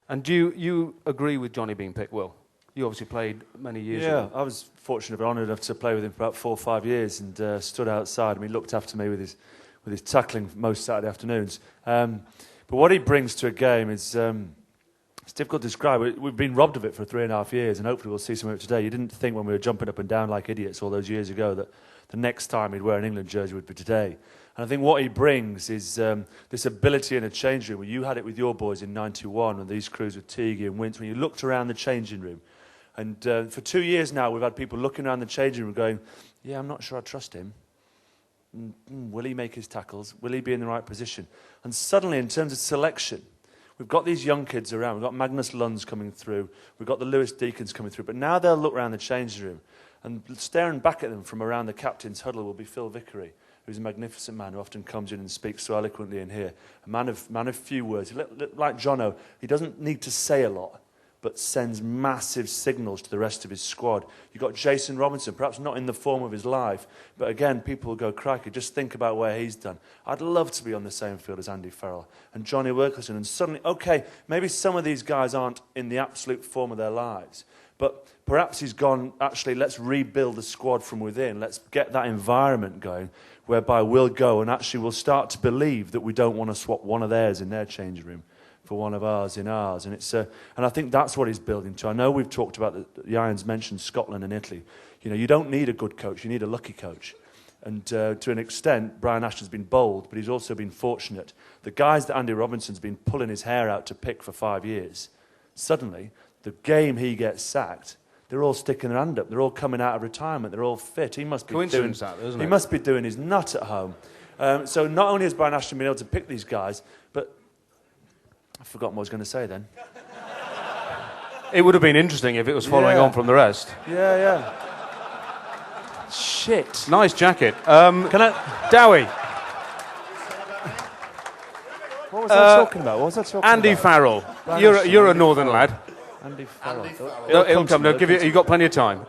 And do you agree with Jonny being picked, Will? You obviously played many years ago. Yeah, I was fortunate and honoured enough to play with him for about 4 or 5 years, and stood outside. I mean, he looked after me with his tackling most Saturday afternoons. But what he brings to a game is it's difficult to describe. We've been robbed of it for 3.5 years, and hopefully we'll see some of it today. You didn't think when we were jumping up and down like idiots all those years ago that the next time he'd wear an England jersey would be today. And I think what he brings is this ability in a change room. You had it with your boys in '91 and these crews with Teague and Winter, when you looked around the changing room. And for 2 years now, we've had people looking around the changing room going, yeah, I'm not sure I trust him. Will he make his tackles? Will he be in the right position? And suddenly, in terms of selection, we've got these young kids around. We've got Magnus Lunds coming through. We've got the Lewis Deacons coming through. But now they'll look around the changing room, and staring back at them from around the captain's huddle will be Phil Vickery, who's a magnificent man who often comes in and speaks so eloquently in here. A man of few words. Like Jono, he doesn't need to say a lot, but sends massive signals to the rest of his squad. You've got Jason Robinson, perhaps not in the form of his life, but again, people will go, crikey, just think about where he's done. I'd love to be on the same field as Andy Farrell and Jonny Wilkinson, and suddenly, okay, maybe some of these guys aren't in the absolute form of their lives, but perhaps he's gone, actually, let's rebuild the squad from within. Let's get that environment going, whereby we'll go and actually we'll start to believe that we don't want to swap one of theirs in their changing room for one of ours in ours. And and I think that's what he's building to. I know we've talked about, the Irons mentioned Scotland and Italy. You know, you don't need a good coach, you need a lucky coach. And to an extent, Brian Ashton's been bold, but he's also been fortunate. The guys that Andy Robinson's been pulling his hair out to pick for 5 years, suddenly, the game he gets sacked, they're all sticking their hand up. They're all coming out of retirement. They're all fit. He must be Coincidence, isn't it? He must be doing his nut at home. So not only has Brian Ashton been able to pick these guys, but I've forgotten what I was going to say then. It would have been interesting if it was following on from the rest. Yeah. Shit. Nice jacket. Can I... Dowie. What was I talking about? Andy Farrell. You're a northern lad. Andy Farrell. He'll come. No, you've got plenty of time.